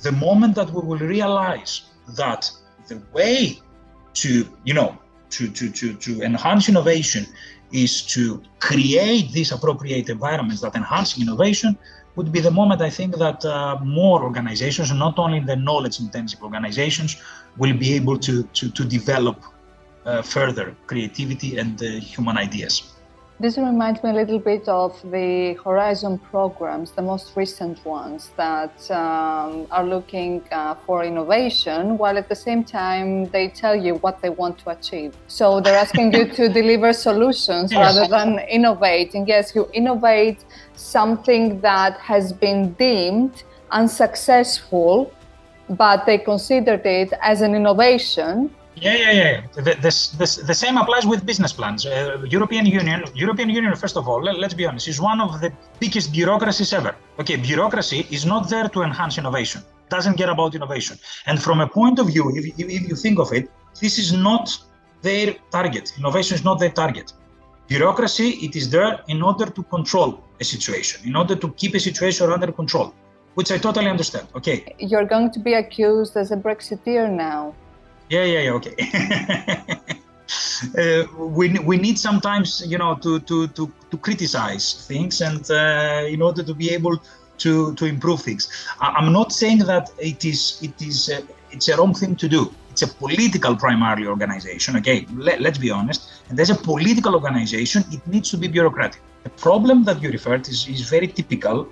The moment that we will realize that the way to, to enhance innovation is to create these appropriate environments that enhance innovation, would be the moment I think that more organizations, not only the knowledge-intensive organizations, will be able to develop further creativity and human ideas. This reminds me a little bit of the Horizon programs, the most recent ones that are looking for innovation, while at the same time they tell you what they want to achieve. So they're asking you to deliver solutions rather than innovate. And yes, you innovate something that has been deemed unsuccessful, but they considered it as an innovation. Yeah. The same applies with business plans. European Union, first of all, let's be honest, is one of the biggest bureaucracies ever. Okay, bureaucracy is not there to enhance innovation. Doesn't care about innovation. And from a point of view, if you think of it, this is not their target. Innovation is not their target. Bureaucracy, it is there in order to control a situation, in order to keep a situation under control, which I totally understand. Okay. You're going to be accused as a Brexiteer now. Yeah, okay. We need sometimes, to criticize things and in order to be able to improve things. I'm not saying that it's a wrong thing to do. It's a political primarily organization. Okay, let's be honest. And as a political organization, it needs to be bureaucratic. The problem that you referred is very typical.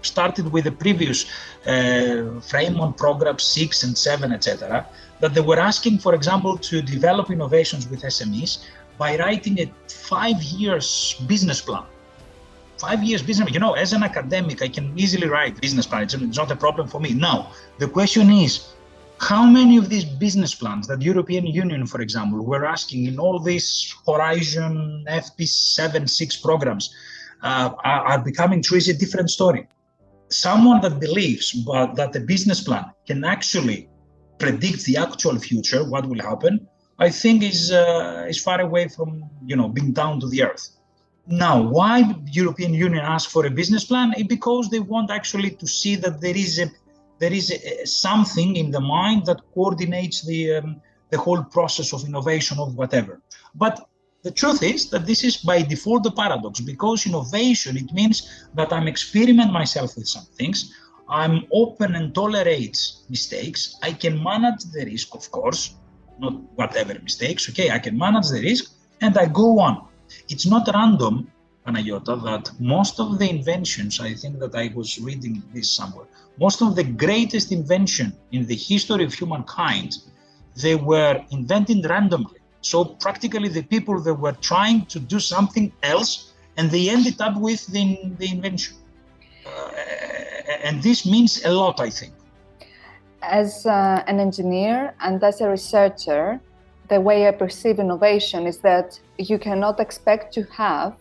Started with the previous frame on programs 6 and 7, etc., that they were asking, for example, to develop innovations with SMEs by writing a 5 years business plan. 5 years business, as an academic, I can easily write business plan. It's not a problem for me. Now, the question is, how many of these business plans that European Union, for example, were asking in all these Horizon, FP7, 6 programs are becoming true is a different story. Someone that believes that the business plan can actually predict the actual future, what will happen, I think is far away from being down to the earth. Now, why the European Union asked for a business plan? Because they want actually to see that there is something in the mind that coordinates the whole process of innovation of whatever. But the truth is that this is by default a paradox, because innovation, it means that I'm experiment myself with some things, I'm open and tolerate mistakes, I can manage the risk, of course, not whatever mistakes, okay, I can manage the risk, and I go on. It's not random, Panayota, that most of the inventions, I think that I was reading this somewhere, most of the greatest invention in the history of humankind, they were invented randomly. So practically the people that were trying to do something else and they ended up with the invention. And this means a lot, I think. As an engineer and as a researcher, the way I perceive innovation is that you cannot expect to have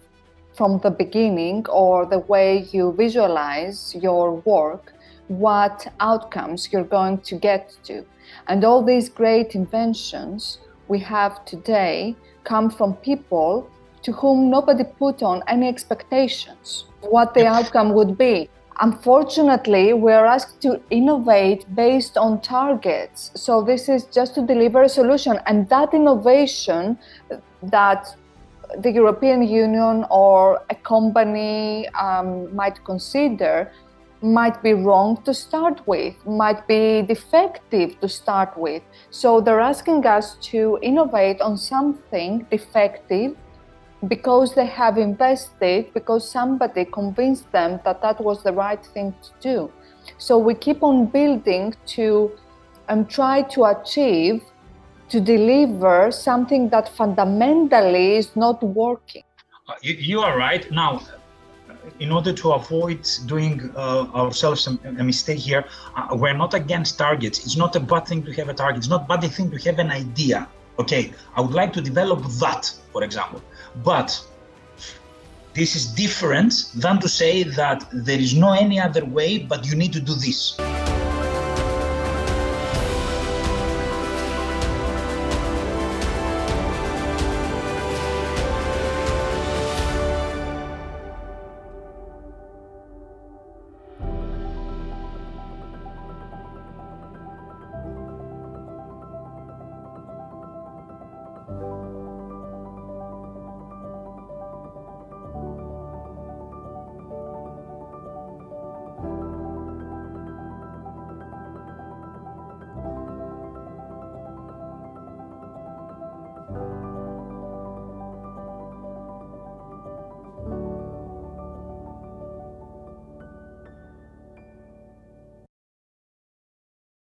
from the beginning or the way you visualize your work what outcomes you're going to get to. And all these great inventions we have today come from people to whom nobody put on any expectations what the outcome would be. Unfortunately, we're asked to innovate based on targets. So this is just to deliver a solution. And that innovation that the European Union or a company might consider might be wrong to start with, might be defective to start with. So they're asking us to innovate on something defective because they have invested, because somebody convinced them that that was the right thing to do. So we keep on building to try to achieve, to deliver something that fundamentally is not working. You are right. Now, in order to avoid doing ourselves a mistake here, we're not against targets. It's not a bad thing to have a target. It's not a bad thing to have an idea. Okay, I would like to develop that, for example. But this is different than to say that there is no any other way, but you need to do this.